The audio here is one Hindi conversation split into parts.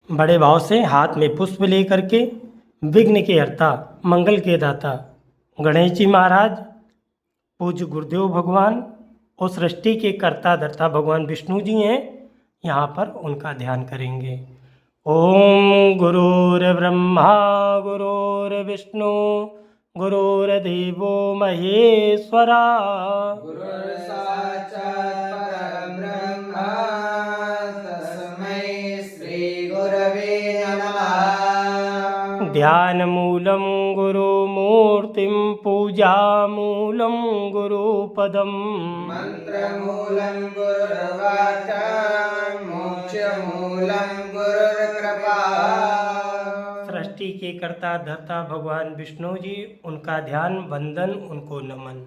बड़े भाव से हाथ में पुष्प लेकर के विघ्न के हर्ता, मंगल के दाता गणेश जी महाराज, पूज्य गुरुदेव भगवान और सृष्टि के कर्ता धर्ता भगवान विष्णु जी हैं, यहाँ पर उनका ध्यान करेंगे। ओम गुरुर्ब्रह्मा गुरुर्विष्णु गुरुर्देवो महेश्वरा, गुरुर्साक्षात् परब्रह्म तस्मै श्री गुरवे नमः। ध्यानमूलं गुरुमूर्तिं पूजामूलं गुरुपदम्, मन्त्रमूलं गुरुर्वाक्यं मोक्षमूलं गुरुर्कृपा। सृष्टि के कर्ता धर्ता भगवान विष्णु जी, उनका ध्यान वंदन, उनको नमन।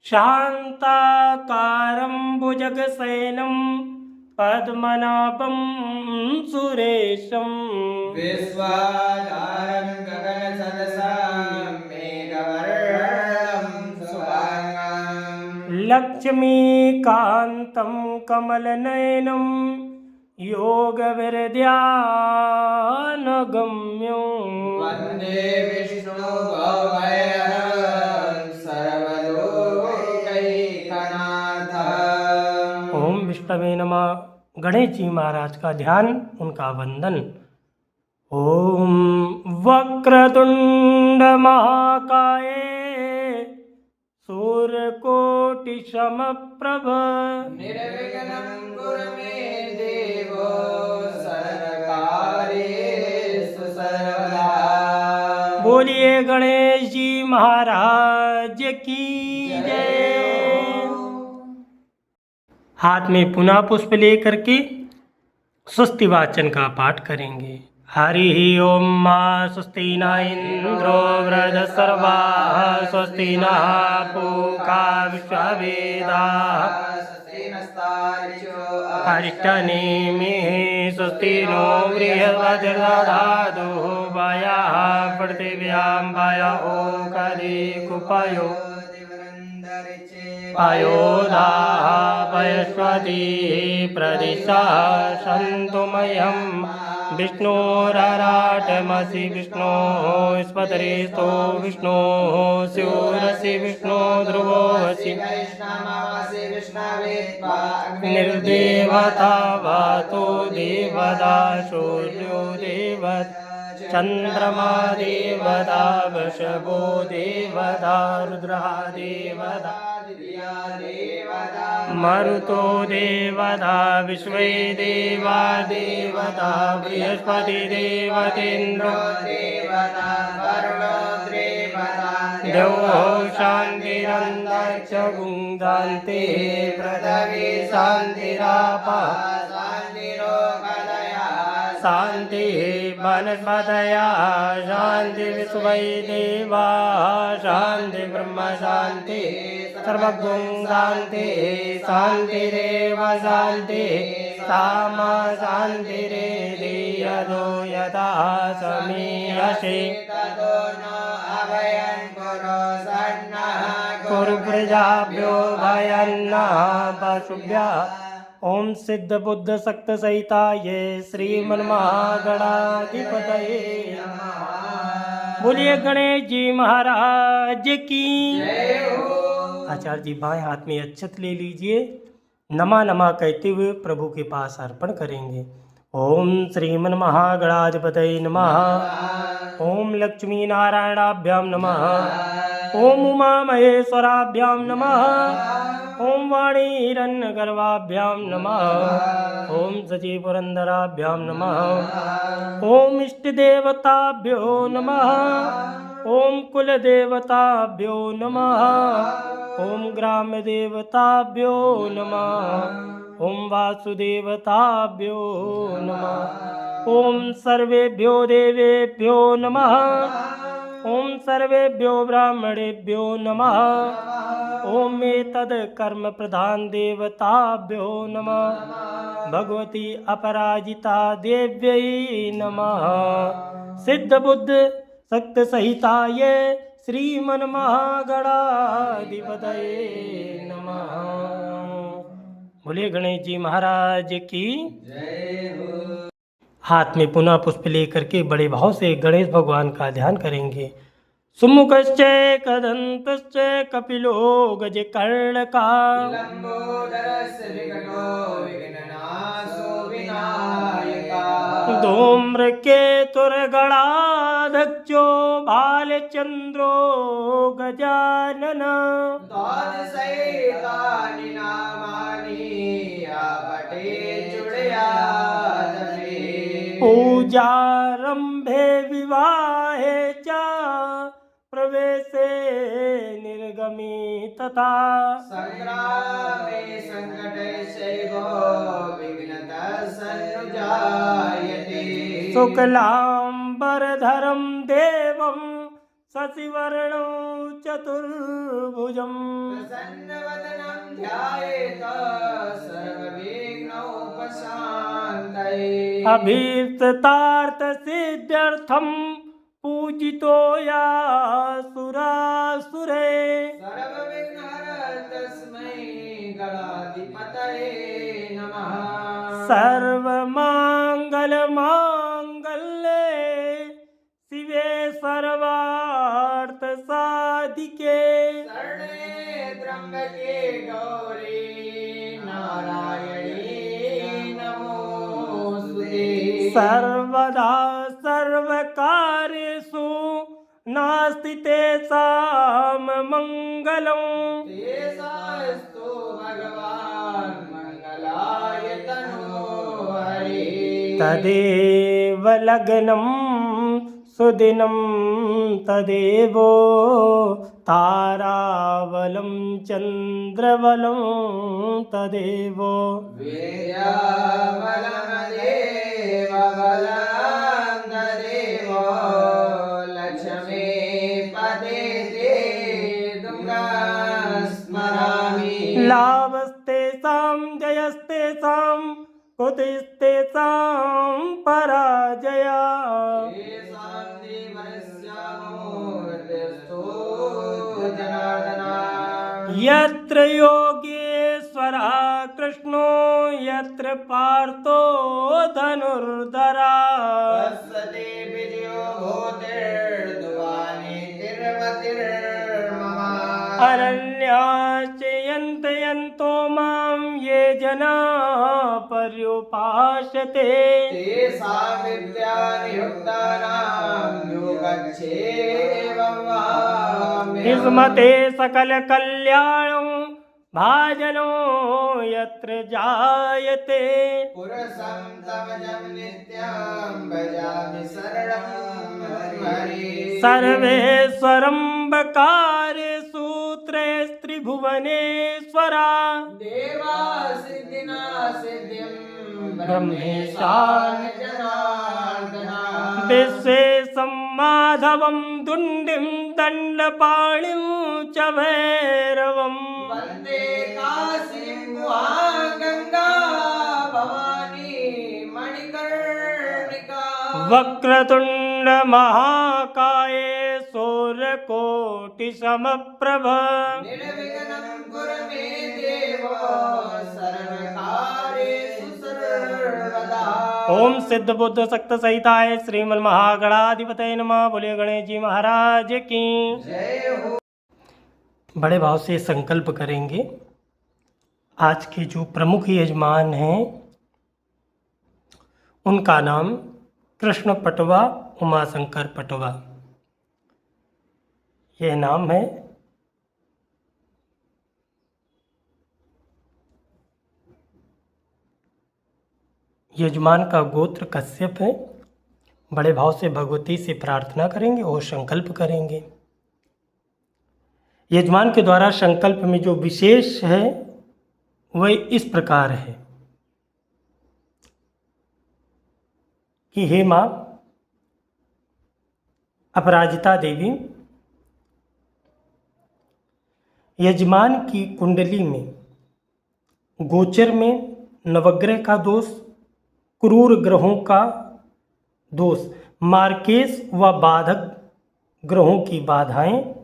शांताकारं भुजगशयनं पद्मनाभं सुरेशं, विश्वाधारं गगनसदृशं मेघवर्णं शुभांगं। लक्ष्मीकान्तं कमलनयनं योगविरध्यानगम्यं, वन्दे विष्णुभवभयहरं सर्वलोकैकनाथम्। ओम विष्णवे नमः। गणेश जी महाराज का ध्यान, उनका वंदन। ओम वक्रतुंड महाकाय सूर्यकोटि समप्रभ, निर्विघ्नं कुरु मे देवो सर्वकार्येषु सर्वदा। बोलिए गणेश जी महाराज की जय। हाथ में पुनः पुष्प लेकर के स्वस्ति वाचन का पाठ करेंगे। हरि ओम मां स्वस्ति न इंद्रो वृद्धसर्वाः, स्वस्ति नः पूषा विश्ववेदाः, स्वस्ति नस्तार्क्ष्यो अरिष्टनेमिः, स्वस्ति नो बृहस्पतिर्दधातु वायः पृथिव्यां वायः ओकरे कुपयो पयोधाः वयस्पतिः प्रदिशः सन्तु मह्यं विष्णोराराटमसि विष्णोः स्पतिरेस्तो विष्णोः स्योरसि विष्णो ध्रुवोऽसि वैष्णवासि विष्णवे निर्देवता वातो देवता सूर्यो देवता चंद्रमा देवता वृषभो देवता रुद्रः देवता मरुतो देवता विश्वे देवा देवता बृहस्पति देवतेन्द्रो देवता वरुणो देवता देवो शान्तिरन्तरिक्ष गुङ्गान्ते पृथिवी शान्तिरापः शान्तिः वनस्पतयः शान्ति विश्वै देवाः शान्ति ब्रह्म शान्ति सर्वगुं शान्ति शान्तिरेव शान्ति सामा शान्तिरेधि यदो यथा समीयसे कुरु प्रजाभ्यो भयन्नः पशुभ्यः। ओम सिद्ध बुद्ध सक्त सहिताय श्रीमन्महागणाधिपतये नमः। बोलिए गणेश जी महाराज की जय हो। आचार्य जी बाएं हाथ में अक्षत ले लीजिए, नमा नमा कहते हुए प्रभु के पास अर्पण करेंगे। ओम श्रीमन्महागणाधिपतये नमः। ओम लक्ष्मी नारायणाभ्यां नमः। ओम उमा महेश्वराभ्यां नमः। ओम वाणी हिरण्यगर्भाभ्यां नमः। ओम सची पुरंदराभ्यां नमः। ओम इष्ट देवताभ्यो नमः। ओम कुल देवताभ्यो नमः। ओम ग्राम देवताभ्यो नमः। ओम वासुदेवताभ्यो नमः। ओम सर्वेभ्यो देवेभ्यो नमः। ओम सर्वेभ्यो ब्राह्मणेभ्यो नमः। ओम एतद् कर्म प्रधान देवताभ्यो नमः। भगवती अपराजिता देव्यै नमः। सिद्ध बुद्ध सक्त सहिताय श्रीमन्महागणाधिपतये नमः। बोले गणेश जी महाराज की जय हो। हाथ में पुनः पुष्प लेकर के बड़े भाव से गणेश भगवान का ध्यान करेंगे। सुमुखश्च कदन्तश्च कपिलो गजकर्णका लंबोदरस्य विकटो विघ्ननाशो विनायका धूम्रकेतुर्गणाध्यक्षो बालचन्द्रो गजानन द्वादशैतानि नामानि आपटे चुडयादपि पूजारम्भे विवाहे च प्रवेशे निर्गमे तथा संग्रामे संकटे शैवो विघ्नतः सन्नुजायते शुक्लाम्बरधरं देवं शशिवर्णं चतुर्भुजम् प्रसन्नवदनं ध्यायेत सर्वविघ्नोपशान्तये अभीष्टार्थसिद्ध्यर्थं पूजितो यासुरासुरे सर्वविघ्नहर तस्मै गणाधिपतये नमः सर्वमङ्गलमाङ्गल्ये शिवे सर्वार्थसाधिके शरणे त्र्यम्बके गौरी नारायणी नमोस्तुते सर्वदा सर्वकार्येषु नास्ति तेषां मङ्गलम् तेषास्तु भगवान् मङ्गलाय तनोहरि तदेव लग्नं सुदिनं तदेवो ताराबलं चन्द्रबलं तदेवो वीर्यबलमदेव बलं तदेवो लक्ष्मीपते ते स्मरामि लाभस्तेषां जयस्तेषां कुतिस्तेषां पराजया येषां देवस्यामूर्तिस्थो जनार्दना यत्र योगेश्वरः कृष्णो यत्र पार्थो धनुर्धरा तस्सते विजयो भूतिर्ध्रुवानीतिर्मतिर्मम अरण्याश्च यन्तो मां ये जनाः पर्युपासते तेषां विद्यानियुक्तानां योगक्षेमं वहाम्यहम् स्मते सकलकल्याणं भाजनो यत्र जायते पुरुषं तमजं नित्यं भजामि शरणं हरि सर्वेश्वरं बकारेषु त्रिभुवनेश्वरा देवा सिद्धिना सिद्धिं ब्रह्मेशान जनार्दना विश्वेशं माधवं दुण्डिं दण्डपाणिं च भैरवम् वन्दे काशीं गुहां गंगा भवानी मणिकर्णिका वक्रतुण्ड महाकाये सूर्यकोटिसमप्रभ निर्विघ्नं कुरु मे देव सर्वकार्येषु सर्वदा ओम सिद्ध बुद्ध सक्त सहिताय श्रीमन महागणाधिपतये नमः। बोलिए गणेश जी महाराज की जय हो बड़े भाव से संकल्प करेंगे। आज के जो प्रमुख यजमान हैं उनका नाम कृष्ण पटवा उमाशंकर पटवा यह नाम है। यजमान का गोत्र कश्यप है। बड़े भाव से भगवती से प्रार्थना करेंगे और संकल्प करेंगे। यजमान के द्वारा संकल्प में जो विशेष है वह इस प्रकार है कि हे माँ अपराजिता देवी, यजमान की कुंडली में गोचर में नवग्रह का दोष, क्रूर ग्रहों का दोष, मार्केश व बाधक ग्रहों की बाधाएं,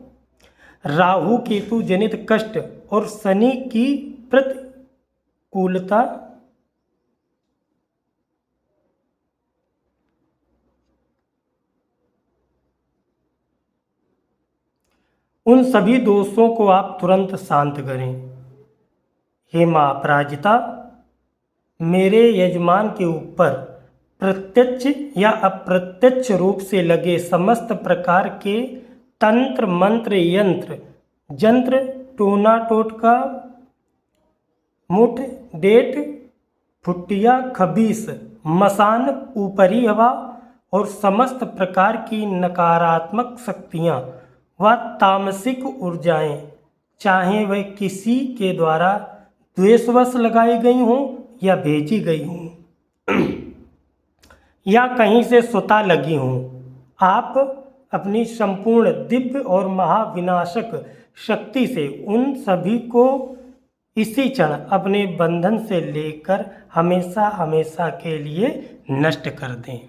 राहु केतु जनित कष्ट और शनि की प्रतिकूलता उन सभी दोषों को आप तुरंत शांत करें। हे माँ अपराजिता, मेरे यजमान के ऊपर प्रत्यक्ष या अप्रत्यक्ष रूप से लगे समस्त प्रकार के तंत्र मंत्र यंत्र जंत्र टोना टोटका मुठ डेट फुटिया खबीस मसान ऊपरी हवा और समस्त प्रकार की नकारात्मक शक्तियाँ व तामसिक ऊर्जाएं, चाहे वह किसी के द्वारा द्वेषवश लगाई गई हों या भेजी गई हों या कहीं से स्वतः लगी हों, आप अपनी संपूर्ण दिव्य और महाविनाशक शक्ति से उन सभी को इसी क्षण अपने बंधन से लेकर हमेशा हमेशा के लिए नष्ट कर दें।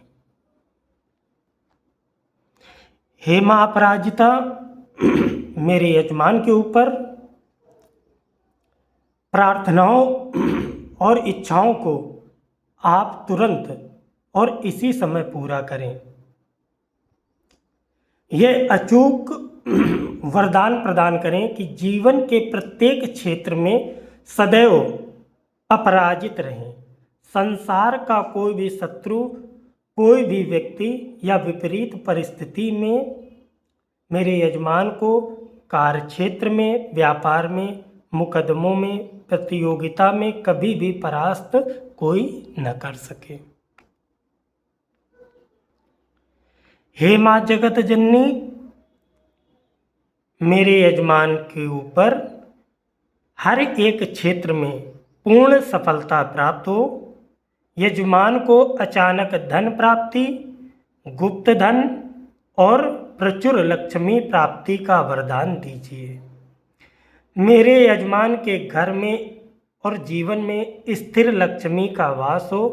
हे माँ अपराजिता, मेरे यजमान के ऊपर प्रार्थनाओं और इच्छाओं को आप तुरंत और इसी समय पूरा करें। यह अचूक वरदान प्रदान करें कि जीवन के प्रत्येक क्षेत्र में सदैव अपराजित रहें। संसार का कोई भी शत्रु, कोई भी व्यक्ति या विपरीत परिस्थिति में मेरे यजमान को कार्य क्षेत्र में, व्यापार में, मुकदमों में, प्रतियोगिता में कभी भी परास्त कोई न कर सके। हे माँ जगत जननी, मेरे यजमान के ऊपर हर एक क्षेत्र में पूर्ण सफलता प्राप्त हो। यजमान को अचानक धन प्राप्ति, गुप्त धन और प्रचुर लक्ष्मी प्राप्ति का वरदान दीजिए। मेरे यजमान के घर में और जीवन में स्थिर लक्ष्मी का वास हो,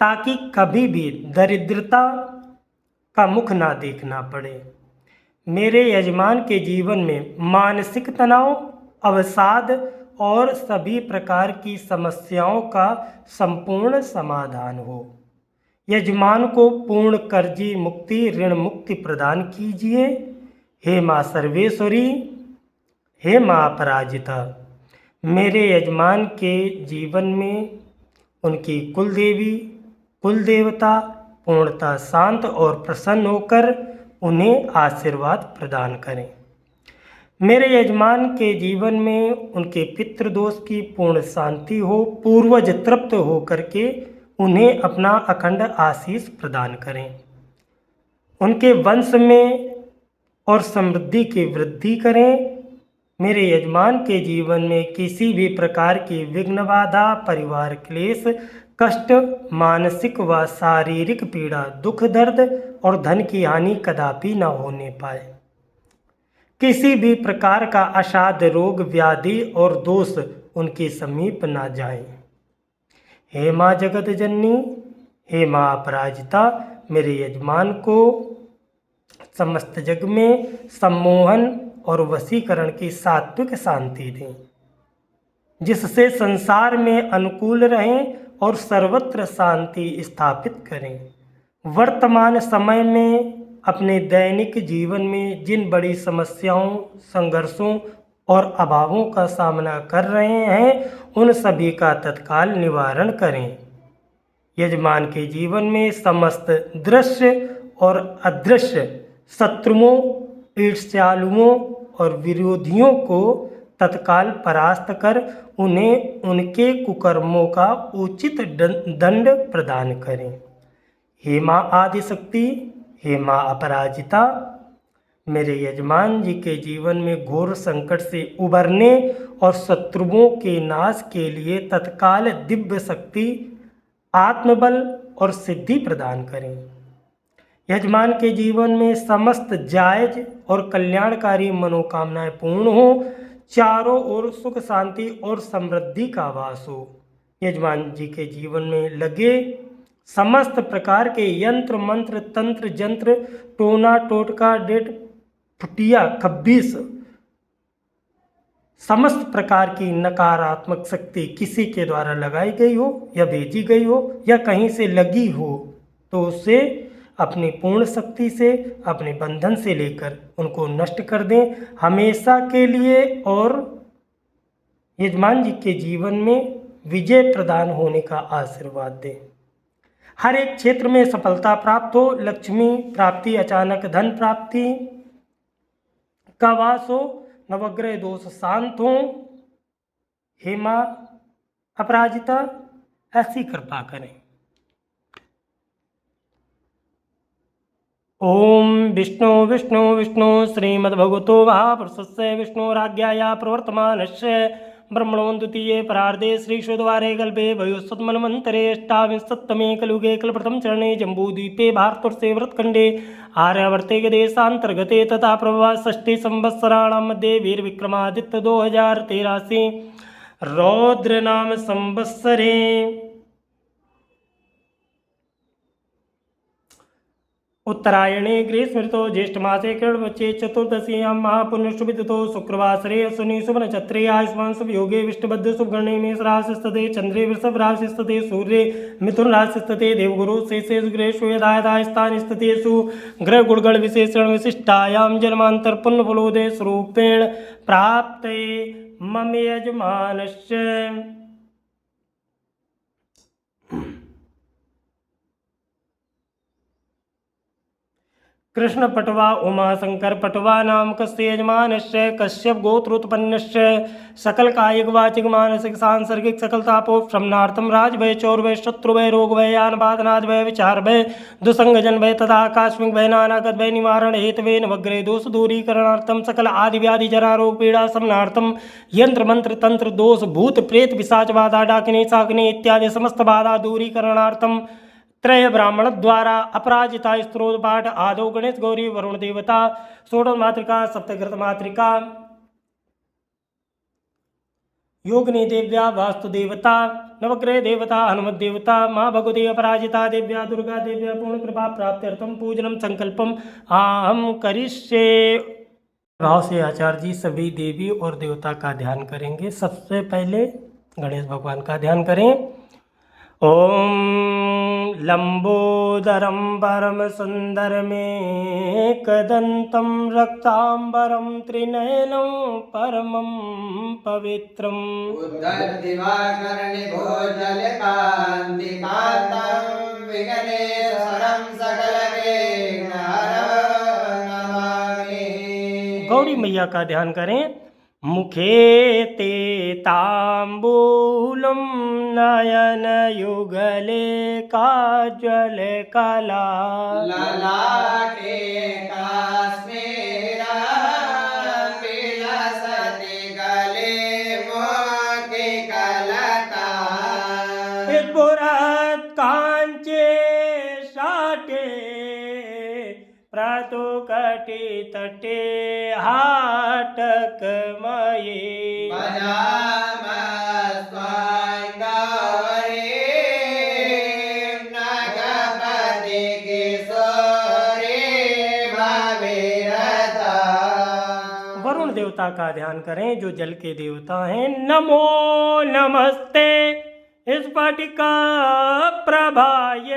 ताकि कभी भी दरिद्रता का मुख ना देखना पड़े। मेरे यजमान के जीवन में मानसिक तनाव, अवसाद और सभी प्रकार की समस्याओं का संपूर्ण समाधान हो। यजमान को पूर्ण कर्जी मुक्ति, ऋण मुक्ति प्रदान कीजिए। हे माँ सर्वेश्वरी, हे माँ अपराजिता, मेरे यजमान के जीवन में उनकी कुल देवी, कुल देवता पूर्णतः शांत और प्रसन्न होकर उन्हें आशीर्वाद प्रदान करें। मेरे यजमान के जीवन में उनके पितृदोष की पूर्ण शांति हो, पूर्वज तृप्त हो करके उन्हें अपना अखंड आशीष प्रदान करें। उनके वंश में और समृद्धि की वृद्धि करें। मेरे यजमान के जीवन में किसी भी प्रकार की विघ्न बाधा, परिवार क्लेश, कष्ट, मानसिक व शारीरिक पीड़ा, दुख दर्द और धन की हानि कदापि न होने पाए। किसी भी प्रकार का असाध्य रोग, व्याधि और दोष उनके समीप न जाए। हे माँ जगत जननी, हे माँ अपराजिता, मेरे यजमान को समस्त जग में सम्मोहन और वशीकरण की सात्विक शांति दें, जिससे संसार में अनुकूल रहें और सर्वत्र शांति स्थापित करें। वर्तमान समय में अपने दैनिक जीवन में जिन बड़ी समस्याओं, संघर्षों और अभावों का सामना कर रहे हैं, उन सभी का तत्काल निवारण करें। यजमान के जीवन में समस्त दृश्य और अदृश्य शत्रुओं, ईर्ष्यालुओं और विरोधियों को तत्काल परास्त कर उन्हें उनके कुकर्मों का उचित दंड प्रदान करें। हे माँ आदिशक्ति, हे माँ अपराजिता, मेरे यजमान जी के जीवन में घोर संकट से उबरने और शत्रुओं के नाश के लिए तत्काल दिव्य शक्ति, आत्मबल और सिद्धि प्रदान करें। यजमान के जीवन में समस्त जायज और कल्याणकारी मनोकामनाएं पूर्ण हो, चारों ओर सुख शांति और समृद्धि का वास हो। यजमान जी के जीवन में लगे समस्त प्रकार के यंत्र मंत्र तंत्र जंत्र टोना टोटका डेट फुटिया खब्बीस समस्त प्रकार की नकारात्मक शक्ति किसी के द्वारा लगाई गई हो या भेजी गई हो या कहीं से लगी हो, तो उसे अपनी पूर्ण शक्ति से अपने बंधन से लेकर उनको नष्ट कर दें हमेशा के लिए, और यजमान जी के जीवन में विजय प्रदान होने का आशीर्वाद दें। हर एक क्षेत्र में सफलता प्राप्त हो, लक्ष्मी प्राप्ति, अचानक धन प्राप्ति का वास हो, नवग्रह दोष शांत हो, हे माँ अपराजिता ऐसी कृपा करें। ओम विष्णु विष्णु विष्णु श्रीमद्भगवतो महापुरुषस्य विष्णुराज्ञया प्रवर्तमानस्य ब्रह्मणो द्वितीये परार्धे श्रीशुद्वारे कल्पे वयोस्वत्मन्वन्तरे अष्टाविंशत्तमे कलयुगे कल्पप्रथम चरणे जम्बूद्वीपे भारतवर्षे व्रतखण्डे आर्यावर्ते देशान्तर्गते तथा प्रभवा षष्ठी संवत्सराणां मध्ये वीरविक्रमादित्य 2083 रौद्र नाम संवत्सरे उत्तरायणे ग्रीष्मऋतो ज्येष्ठमासे कृष्णपक्षे चतुर्दश्यां महापुण्यशुभतिथौ शुक्रवासरे अश्विनी शुभनक्षत्रे आयुष्मान शुभयोगे विष्णुबद्ध शुभगणे मेष राशिस्थिते चंद्रे वृषभ राशिस्थिते सूर्ये मिथुन राशिस्थिते देवगुरु शेषेषु ग्रहेषु यथायथा स्थाने स्थितेषु ग्रह गुणगण विशेषण विशिष्टायां जन्मांतर पुण्यफलोदय स्वरूपेण प्राप्ते मम यजमानस्य। कृष्ण पटवा उमाशंकर पटवा नामकस्य यजमानस्य कश्यप गोत्रोत्पन्नस्य सकल कायिक वाचिक मानसिक सांसर्गिक सकल तापोपशमनार्थं राजभय चौरभय शत्रुभय रोगभय यानबाधनादिभय विचारभय दुसंगजनभय तथा आकस्मिक भय नानागत भय निवारण हेतवे नवग्रह दोष दूरीकरणार्थं सकल आदि व्याधि जरा रोग पीड़ा शमनार्थं यंत्र मंत्र तंत्र दोष भूत प्रेत पिशाच बाधा डाकिनी साकिनी इत्यादि समस्त बाधा दूरीकरणार्थं त्रय ब्राह्मण द्वारा अपराजिता स्त्रोत पाठ आदौ गणेश गौरी वरुण देवता षोडश मातृका सप्तग्रत मातृका योगिनी देव्या वास्तु देवता नवग्रह देवता हनुमत देवता माँ भगवती अपराजिता देव्या दुर्गा देव्या पूर्ण कृपा प्राप्त्यर्थम पूजनम संकल्पम अहम करिष्ये। भाव से आचार्य जी सभी देवी और देवता का ध्यान करेंगे। सबसे पहले गणेश भगवान का ध्यान करें। ओम लंबोदरम परम सुंदरमेकदंतं रक्तांबरं त्रिनयनं परमं पवित्रम् उद्धर विघ्नेश्वरं सकलविघ्नहरं नमामि। गौरी मैया का ध्यान करें। मुखे ते तांबूलम नयन युगले काजल कला ललाटे काश्मीरा विलसति गले मोके कलता पुरत कांचे साटे प्रातुकटी तटे हाटक मये वरुण देवता का ध्यान करें जो जल के देवता हैं। नमो नमस्ते स्फटिका प्रभाय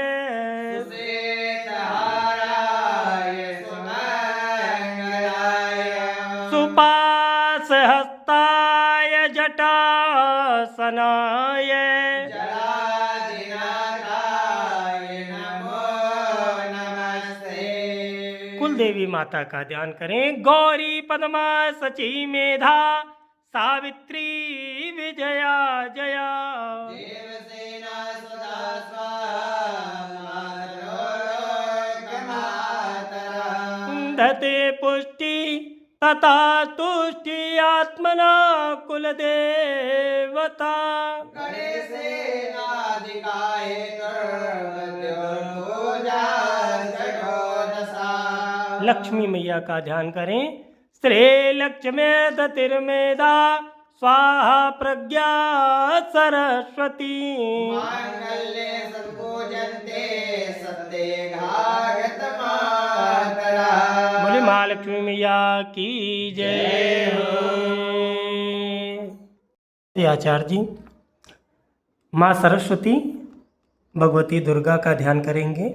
सुपास हस्ताय जटासनाय कुल देवी माता का ध्यान करें। गौरी पद्मा सची मेधा सावित्री विजया जया धते पुष्टि तथा तुष्टि आत्मना कुल देवता लक्ष्मी मैया का ध्यान करें। श्री लक्ष्मी दतिर्मेधा स्वाहा प्रज्ञा सरस्वती बोले महालक्ष्मी मैया की जय हो। आचार्य जी माँ सरस्वती भगवती दुर्गा का ध्यान करेंगे।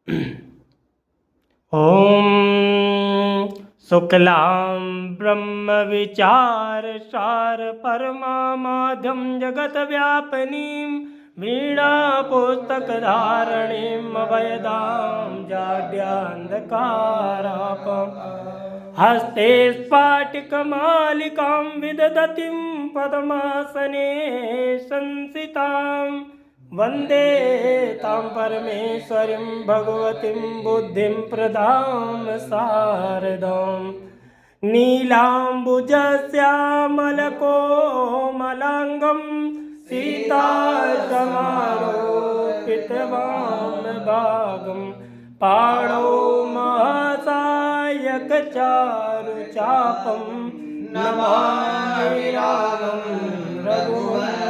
ॐ शुक्लां ब्रह्मविचार सार परमामाद्यं जगद्व्यापिनीं वीणापुस्तकधारणीम् अभयदां जाड्यान्धकारापम् हस्ते स्फाटिकमालिकां विदधतीं पद्मासने संसिताम् वन्दे तां परमेश्वरीं भगवतीं बुद्धिं प्रदां शारदाम् नीलाम्बुजश्यामलकोमलाङ्गं सीतासमारोपितवामभागं पाणौ महासायकचारुचापं नमामि रामं रघुवंशनाथम्।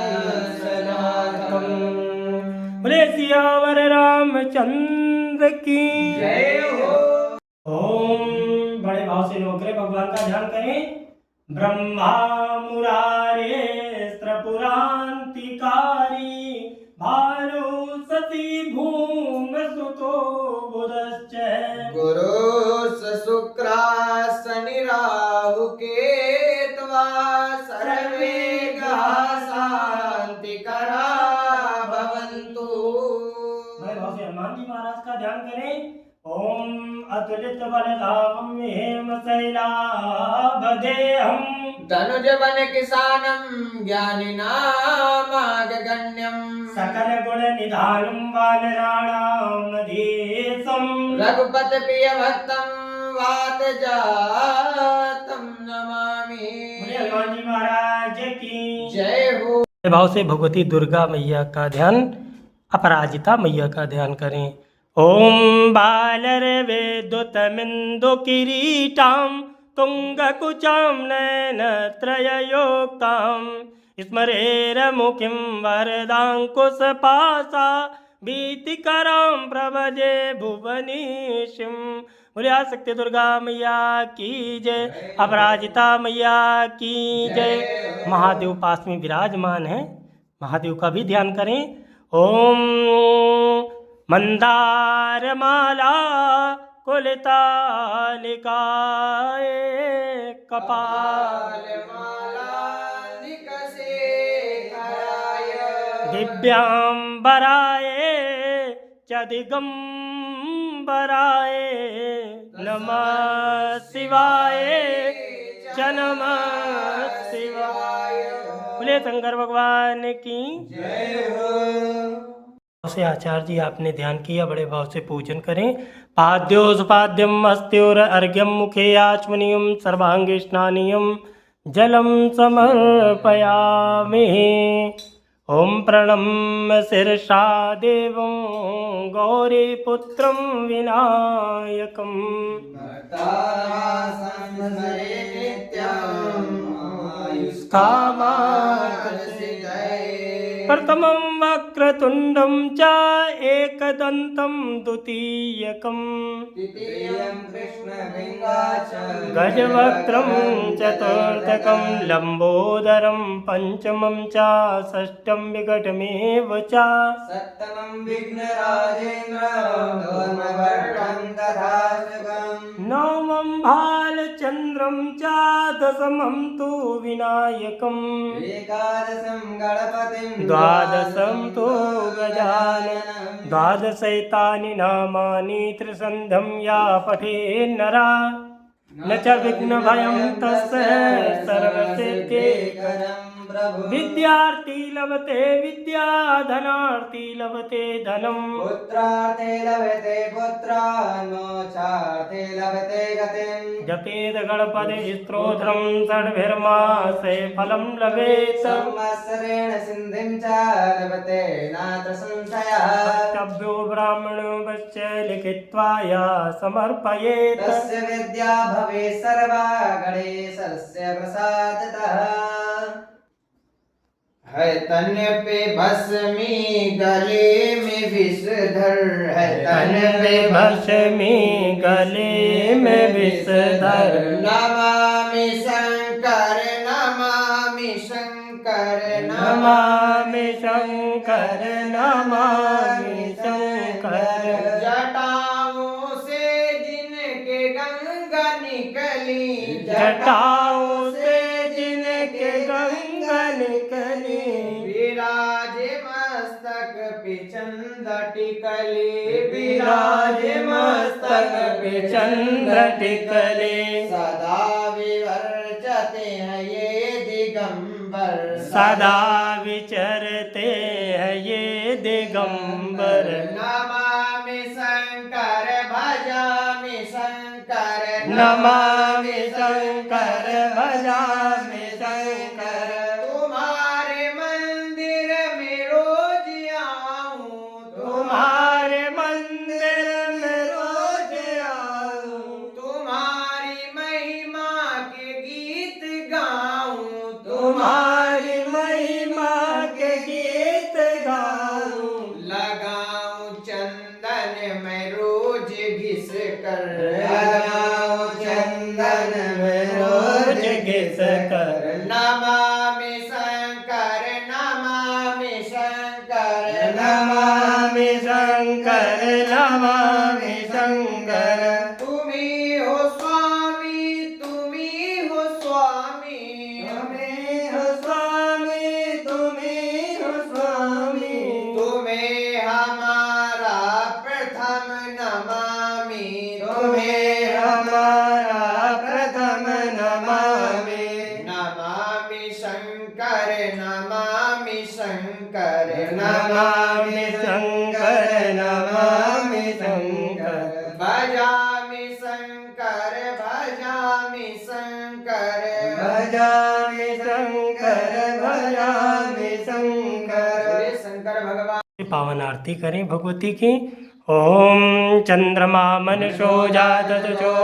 बोले सियावर रामचंद्र की जय हो। ओम बड़े भाव से लोग भगवान का ध्यान करें। ब्रह्मा मुरारे त्रिपुरांतिकारी भानु सती भूम सुतो बुधश्च गुरु शुक्रासनि राहु केतवा सर्वे ग्रहा शांतिकरा भवन्तु। बड़े भाव से हनुमान जी महाराज का ध्यान करें। ओम अतुलित बलधामं हेमशैलाभदेहं धनुज बन किसानं ज्ञानिनामागण्यं सकल गुण निधानं वानराणामधीशं रघुपति प्रिय भक्तं वात जातं नमामि। बोले हनुमान जी महाराज की जय हो। भाव से भगवती दुर्गा मैया का ध्यान, अपराजिता मैया का ध्यान करें। ओम बालरवेदुतमिन्दु किरीटां तुंगकुचां नयनत्रययोक्तां स्मरेरमुखीं वरदाङ्कुशपाशा भीतिकरां प्रभजे भुवनेशं। बोले आसक्ति दुर्गा मैया की जय, अपराजिता मैया की जय। महादेव पास में विराजमान है, महादेव का भी ध्यान करें। ओम मंदारमाला कुलतालिकाय कपाल दिव्यांबराय च दिगंबराय नमः शिवाय च नमः शिवाय। बोले शंकर भगवान की जय हो। से आचार्य जी आपने ध्यान किया, बड़े भाव से पूजन करें। पाद्योपाद्यम अस्त्योर अर्घ्यम मुखे आचमनीयम सर्वांगे स्नानीयम जलम समर्पयामि। ओम प्रणम्य शिरसा देवं गौरीपुत्रं विनायकं प्रथमं वक्रतुण्डं च एकदन्तं द्वितीयकं गजवक्त्रं चतुर्थकं लम्बोदरं पंचमं च षष्ठं विकटमेव च सप्तमं विघ्नराजेन्द्रं तथाष्टकं नवमं भालचन्द्रं च दशमं तु विनायकम् एकादशं गणपतिं द्वादशं तु गजाननं द्वादशैतानि नामानि त्रिसन्ध्यं या पठेन्नरा न च विघ्नभयं तस्य सर्वसिद्धिकरं। विद्यार्थी लभते विद्या धनार्थी लभते धनम् पुत्रार्थे लभते पुत्रान् मोक्षार्थे लभते गतिं जपेद गणपति स्तोत्रं षड्भिर्मासे फलं लभेत संवत्सरेण सिद्धिं च लभते नात्र संशयः कर्तव्यो ब्राह्मणो वश्च लिखित्वा या समर्पयेत् तस्य विद्या भवेत् सर्वा गणेशस्य प्रसादतः। है तन पे भस्मी गले में विषधर है तन पे भस्मी गले में विषधर नमामि शंकर नमामि शंकर नमामि शंकर नमामि शंकर जटा निकली जटाओं से जिनके गंगा निकली, विराज मस्तक पे चंद्र टिकले, विराज मस्तक पे चंद्र टिकले, सदा विवर्चते हैं ये दिगंबर, सदा विचरते हैं ये दिगंबर। नमामि शंकर भजामि शंकर, नमामि शंकर भजामि शंकर, तुम्हारे मंदिर में रोज आऊं, तुम्हारे मंदिर में रोज आऊं, तुम्हारी महिमा के गीत गाऊं, तुम्हारी महिमा के गीत गाऊं, लगाऊं चंदन में रोज घिस कर, लगाऊं चंदन में रोज घिस कर, नमामि शंकर, नमामि शंकर, नमामि शंकर, नमामि शंकर, तुम्ही हो स्वामी, तुम्ही हो स्वामी, तुम्हें हो स्वामी, तुम्हें हो स्वामी, तुम्हें हमारा प्रथम नमामि, तुम्हें हमारा प्रथम नमामि, नमामि शंकर, नमामि शंकर, नमामि शंकर, नमामि शंकर, भजामि शंकर, भजामि शंकर, भजामि शंकर, भजामि शंकर। बोले शंकर भगवान। पावन आरती करें भगवती की। ओम चंद्रमा मनसो जात तुचो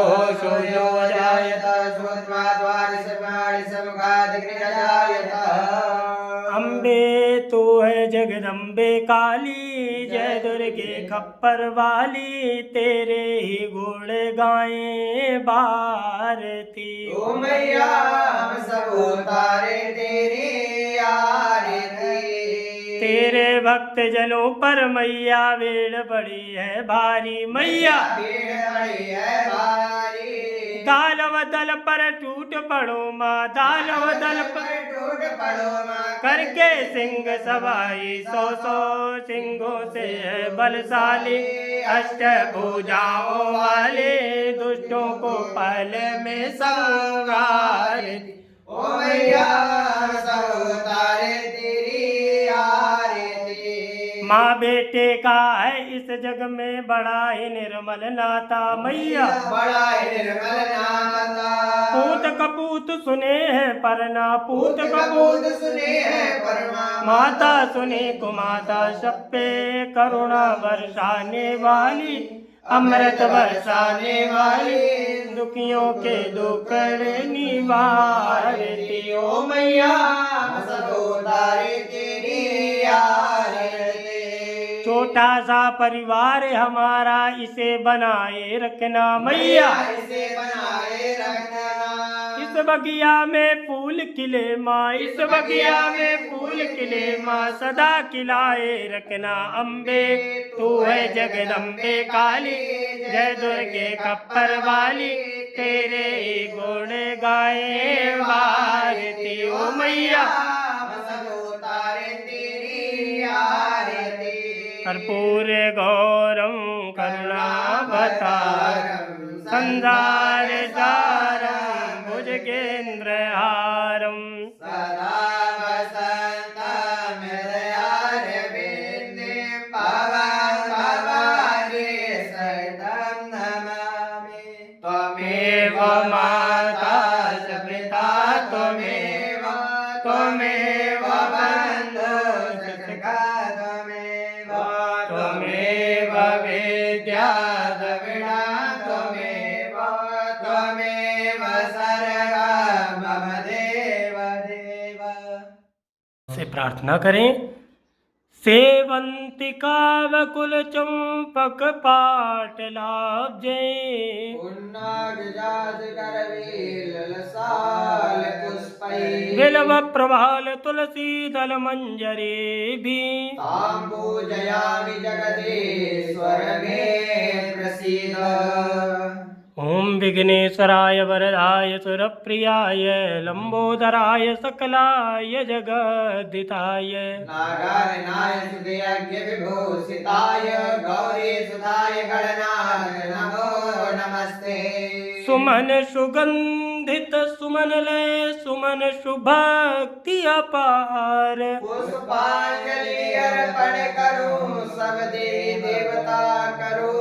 शोयो जायत, अम्बे तू है जगदम्बे काली, जय दुर्गे खप्पर वाली, तेरे ही गुण गाएं भारती। ओ मैया हम सब उतारे तेरी आरती, तेरे भक्त जनों पर मैया वेड़ पड़ी है भारी, मैया भीड़ बड़ी है भारी, दाल व दल पर टूट पड़ो माँ, दाल व दल पर टूट पड़ो माँ, करके सिंह सवाई, सौ सौ सिंहों से है बलशाली, अष्ट भुजाओं वाले दुष्टों को पल में संहार। ओ मैया हम सब उतारे तेरी आरती, माँ बेटे का है इस जग में बड़ा ही निर्मल नाता, मैया बड़ा निर्मल नाता, पूत कपूत सुने हैं परना, पूत कपूत सुने हैं परमा, माता सुने कुमाता, सब पे करुणा बरसाने वाली, अमृत बरसाने वाली, दुखियों के दुख निवारती। ओ मैया हम सब उतारे तेरी आरती, छोटा सा परिवार हमारा, इसे बनाए रखना मैया, इसे बनाए रखना, इस बगिया में फूल खिले माँ, इस बगिया में फूल खिले माँ, सदा खिलाए रखना अम्बे, तू है जगदम्बे काली, जय दुर्गे खप्पर वाली, तेरे ही गुण गाए भारती। ओ मैया हम सब उतारे तेरी आरती, कर्पूर गौरम करुणावतारम, संसार सारम भुजगेन्द्रहारम, सदा वसन्तं हृदयारविन्दे, पवन भवानी सहितं नमामि, त्वमेव माता च पिता त्वमेव, त्वमेव बन्धुः च सखा त्वमेव, त्वमेव वेद्या द्रविणा त्वमेव, त्वमेव सर्वं मम देव देव। से प्रार्थना करें। सेवंतिका वकुल चंपक पाट लाभजे, पुन्नाग जात करवीर ललसाल पुष्पै, बिल्व प्रभाल तुलसी दल मंजरी भी, तां पूजयामि जगदीश्वर मे प्रसीद। ओम विघ्नेश्वराय वरदाय सुरप्रियाय लंबोदराय सकलाय जगद्दिताय नारायणाय सुदयाज्ञ विभूषिताय गौरी सुधाय गणनाथ नमो नमस्ते। सुमन सुगंधित सुमन लय सुमन सुभक्ति अपार पुष्पांजलि अर्पण करूं सब देवी देवता करो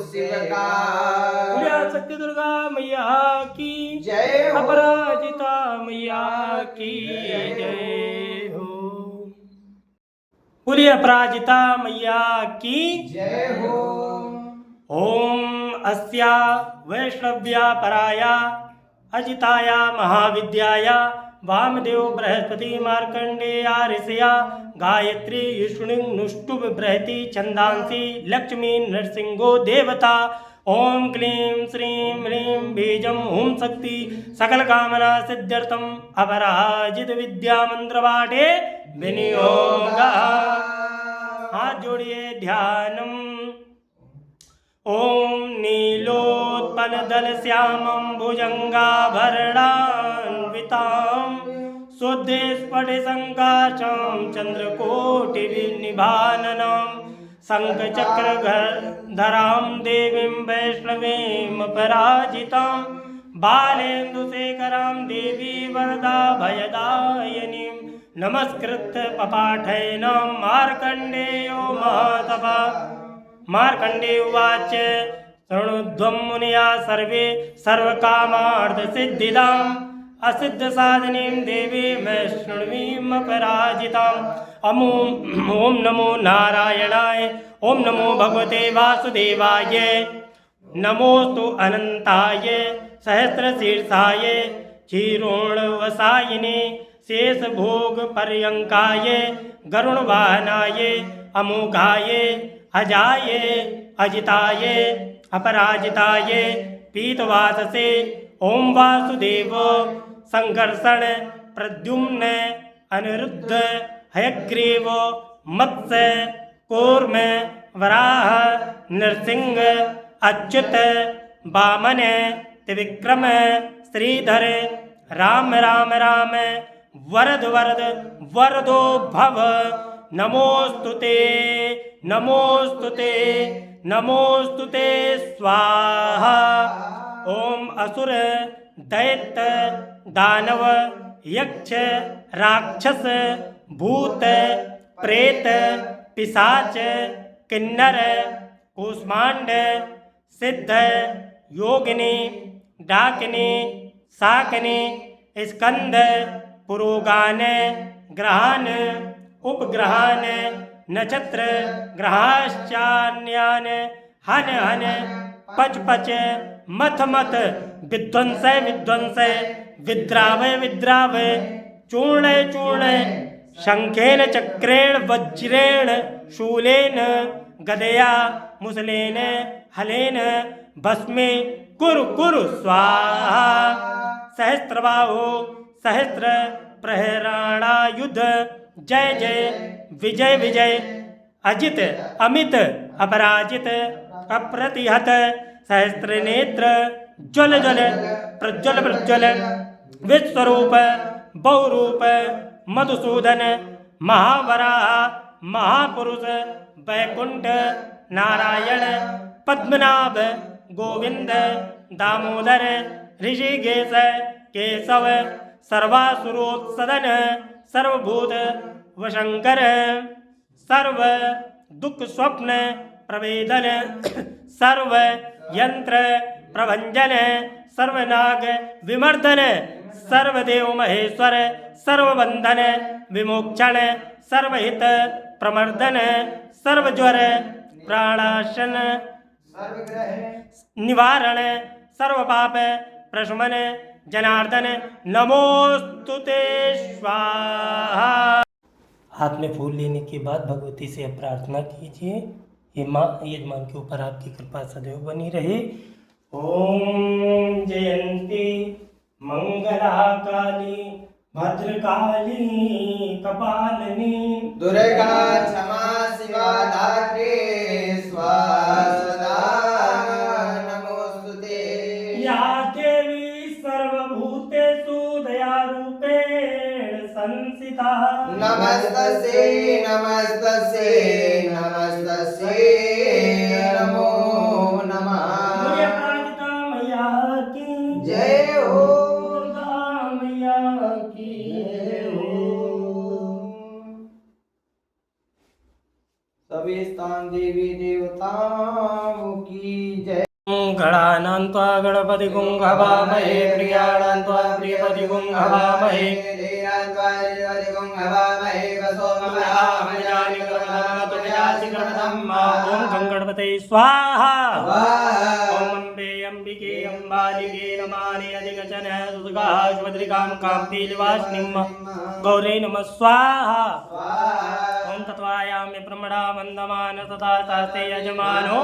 शिवकार। बोलिए शक्ति दुर्गा मैया की जय हो। अपराजिता मैया की जय हो। बोलिए अपराजिता मैया की जय हो। ओम अस्या वैष्णव्या पराया अजिताया महाविद्याया वामदेव बृहस्पति मार्कंडेया ऋषया गायत्री युष्णु नुष्टुभ बृहति छंदांसी लक्ष्मी नरसिंहो देवता। ओम क्लीं श्रीं ह्रीं बीजम ओम शक्ति सकल कामना सिद्ध्यर्थम अपराजित विद्या मंत्रवाटे विनियोगः। हाथ जोड़िए ध्यानम। ओम नीलोत्पलदलश्यामं भुजंगाभरणान्वितां सुदेशपटिसङ्काशं चन्द्रकोटिविनिभाननां शङ्खचक्रधरां देवीं वैष्णवीं अपराजितां बालेन्दुशेखरां देवी वरदा भयदायिनीं नमस्कृत्य पपाठैनं मार्कण्डेयो महातपः। मार्कंडे उवाच शृणुध्वं मुनया सर्वे सर्वकामार्थसिद्धिदाम् असिद्धसाधनीं देवीं वैष्णवीमपराजिताम्। ओम नमो नारायणाय ओम नमो भगवते वासुदेवाय नमोस्तु अनंताय सहस्रशीर्षाय क्षीरोणवसायिने शेषभोगपर्यङ्काय गरुणवाहनाय अमोघाय अजाय अजिताय अपराजिताय पीतवाससे ओम वासुदेव संकर्षण प्रद्युम्न अनिरुद्ध हयग्रीव मत्स्य कूर्म वराह नरसिंह अच्युत वामन त्रिविक्रम श्रीधर राम राम राम वरद वरद वरदो भव। नमोस्तुते नमोस्तुते नमोस्तुते स्वाहा। ओम असुर दैत्य दानव यक्ष राक्षस भूत प्रेत पिशाच किन्नर कूष्मांड सिद्ध योगिनी डाकिनी शाकिनी स्कंद पुरोगान ग्रहान उपग्रहान नक्षत्र ग्रहाश्चान्यान हन हन पच पच मथ मथ विध्वंस विध्वंस विद्रावय विद्रावय चूर्ण चूर्ण शंखेन चक्रेण वज्रेण शूलेन गदया मुसलेन हलेन भस्मे कुरु कुरु स्वाहा। सहस्रबाहो सहस्र प्रहराणायुध जय जय विजय विजय अजित अमित अपराजित अप्रतिहत सहस्त्र नेत्र ज्वल ज्वल प्रज्वल प्रज्वल विश्वरूप बहुरूप मधुसूदन महावराह महापुरुष वैकुंठ नारायण पद्मनाभ गोविंद दामोदर ऋषिकेश केशव सर्वासुरोत्सदन सर्वभूत वशंकर सर्व दुख स्वप्न प्रवेदन सर्व यंत्र प्रभंजन सर्वनाग विमर्दन सर्वदेव महेश्वर सर्वबंधन विमोक्षण सर्वहित प्रमर्दन सर्वज्वर प्राणाशन निवारण सर्वपाप प्रशमन जनार्दन नमोस्तुते स्वाहा। हाथ में फूल लेने के बाद भगवती से प्रार्थना कीजिए, ये माँ यजमान के ऊपर आपकी कृपा सदैव बनी रहे। ओम जयंती मंगला काली भद्रकाली कपालिनी दुर्गा क्षमा शिवा धात्री स्वाहा सदा नमोस्तुते। नमस्तस्यै नमस्तस्यै नमस्तस्यै नमो नमः। बोलिए अपराजिता मैया की जय हो। दुर्गा मैया की जय हो। सभी स्थान देवी देवताओं की जय। गणानान्त्वा गणपति गुंहवामहे प्रियाणान्त्वा प्रियपति गुंहवामहे ओम गंगणपते स्वाहा ओम अम्बे अंबिके अंबालिके नमानि अधिगचन सुदगा सुभद्रिकां कान्तिनिवासिनीं गौरे नमः स्वाहा ओम तत्वायाम्य ब्रह्मणा वन्दमान तथा शास्ते यजमानो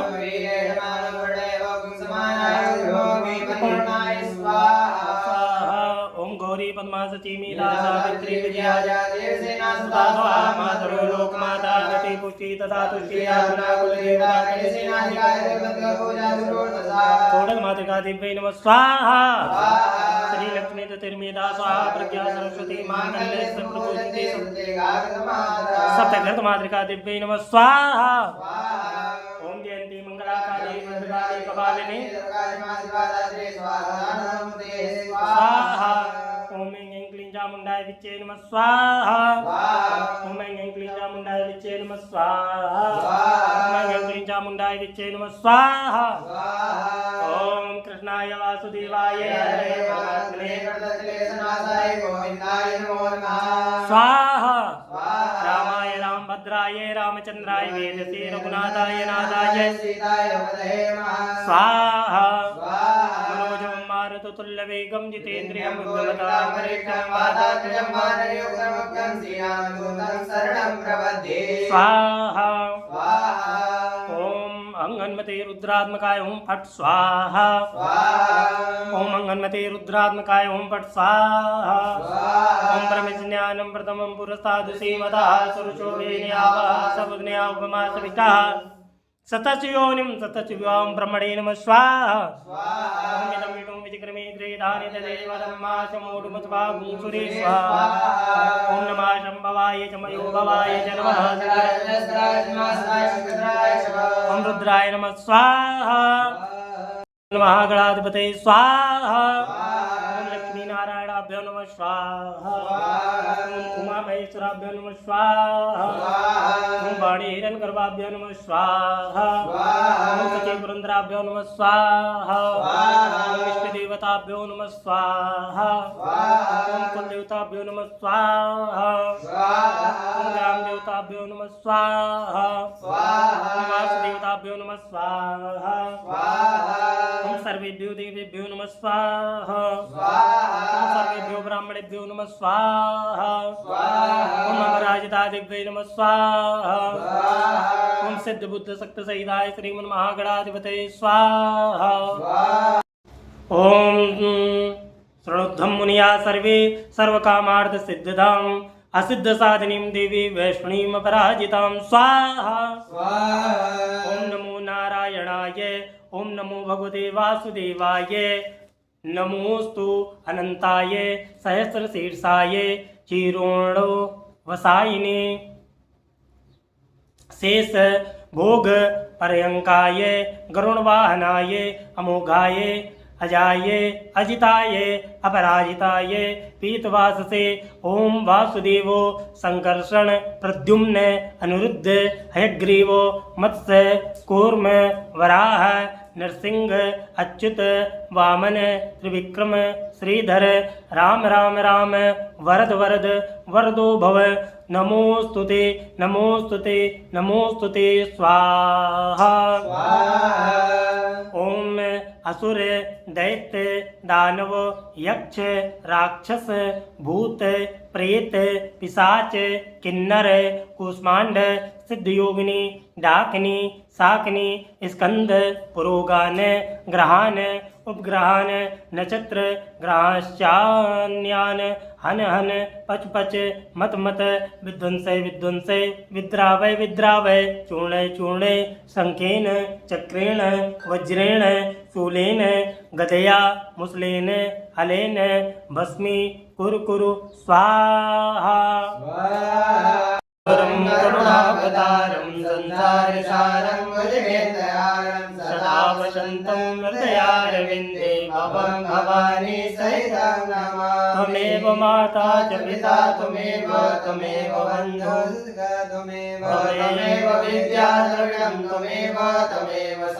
ओम गौरी पद्मा सची मीला सावित्री विजया देवसेना सुता स्वाहा मातरो लोकमाता गति पुष्टि तथा तुष्टि आत्मना कुलदेवता कलिसेनाधिकाय देवता पूजा गुरुर्तसा कोडल मातृका दिव्यै नमः स्वाहा श्री लक्ष्मी तिर्मेदा स्वाहा प्रज्ञा सरस्वती मांगल्ये सर्वपूजिते सप्तघृत मातृका दिव्यै नमः स्वाहा ओम जयंती मंगलाकाली मंगलाकाली कपालिनी स्वाहा ओम ऐं क्लीं चामुण्डाय विच्चे नमः स्वाहा ओम ऐं क्लीं चामुण्डाय विच्चे नमः स्वाहा ओम ऐं क्लीं चामुण्डाय विच्चे नमः स्वाहा ओम कृष्णाय वासुदेवाय हरे परमात्मने स्वाहा रामाय रामभद्राय रामचंद्राय वेदसे रघुनाथाय नाथाय स्वाहा मनोजं मारुततुल्यवेगं जितेन्द्रियं बुद्धिमतां परीक्षं वातात्मजं वानरयोगमुख्यं श्रीरामदूतं शरणं प्रपद्ये स्वाहा ओम अंगन्मते रुद्रात्मकाय ओम फट स्वाहा ओम अंगन्मते रुद्रात्मकाय ओम फट स्वाहा ओम ब्रह्मज्ञानं प्रथमं पुरस्तादु सेवतः सुरशोभेन्यावः सबुज्ञावमा सविता सतचयोनिं सतचयों ब्रह्मणे नमः स्वाहा ओम इदं विष्णुं विचिक्रमे त्रेधानि तदेवदम्मा समोडुमत्वा गुंसुरे स्वाहा ओम नमः शंभवाय च मयोभवाय च नमः ओम रुद्राय नमः स्वाहा नमः गणाधिपते स्वाहा ओम लक्ष्मी नारायणाभ्यो नमः स्वाहा ओम उमा महेश्वराभ्यो नमः स्वाहा ओम वाणी हिरण्यगर्भाभ्यो नमः स्वाहा ओम सचे पुरंदराभ्यो नमः स्वाहा ओम इष्टदेवताभ्यो नमः स्वाहा ओम कुलदेवताभ्यो नमः स्वाहा ओम ग्रामदेवताभ्यो नमः स्वाहा ओम वासुदेवताभ्यो नमः स्वाहा ओम सर्वेभ्यो देवेभ्यो नमः स्वाहा ओम सर्वेभ्यो ब्राह्मणेभ्यो नमः स्वाहा ओम अमराजितादिभ्यो नमः स्वाहा ओम सिद्ध बुद्ध शक्त सहिताय श्रीमन् महागणाधिपतये स्वाहा ओम शृणुध्वं मुनिया सर्वे सर्वकामार्थ सिद्धिदाम् असिद्ध साधिनीं देवी वैष्णवीं अपराजितां स्वाहा ओम नमो नारायणाय ओम नमो भगवते वासुदेवाय नमोस्तु अनंताय सहस्रशीर्षाय चिरोणो वसायिने शेष भोग पर्यंकाय गरुणवाहनाय अमोघाय अजाय अजिताय अपराजिताय पीतवाससे ओम वासुदेवो संकर्षण प्रद्युम्न अनिरुद्ध हयग्रीवो मत्स्य कूर्म वराह नरसिंह अच्युत वामन त्रिविक्रम श्रीधर राम राम राम वरद वरद वरदो भव नमोस्तुते नमोस्तुते नमोस्तुते स्वाहा ओम असुर दैत्य दानव यक्ष राक्षस भूत प्रेत पिशाच किन्नर कूष्मांड सिद्धयोगिनी डाकिनी शाकिनी स्कंद पुरोगान ग्रहान उपग्रहान नक्षत्र ग्रहाश्चान्यान हन हन पच पच मत मत विध्वंसय विध्वंसय विद्रावय विद्रावय चूर्ण चूर्ण शंखेन चक्रेण वज्रेण शूलेन गदया मुसलेन हलेन भस्मी कुरु स्वाहा परम करुणावतारं संसारसारं भुजगेन्द्रहारं सदा वसन्तं हृदयारविन्दे भवं भवानी सहितं नमामि त्वमेव माता च पिता त्वमेव बन्धुः त्वमेव विद्या द्रविणं त्वमेव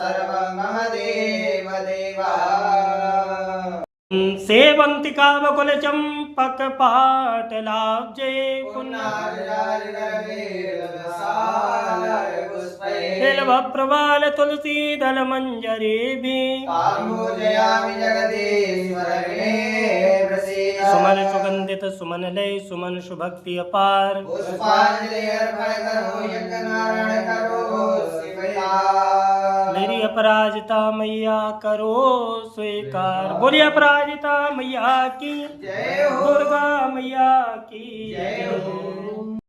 सर्वं मम देव देवा सेवन्ति कामकुल चंपक पाटलाब्जे बिल्व प्रवाल तुलसी दल मंजरी भी सुमन सुगंधित सुमन लय सुमन सुभक्ति अपार मेरी अपराजिता मैया करो स्वीकार। बोलिए अपराजिता मैया की, दुर्गा मैया की।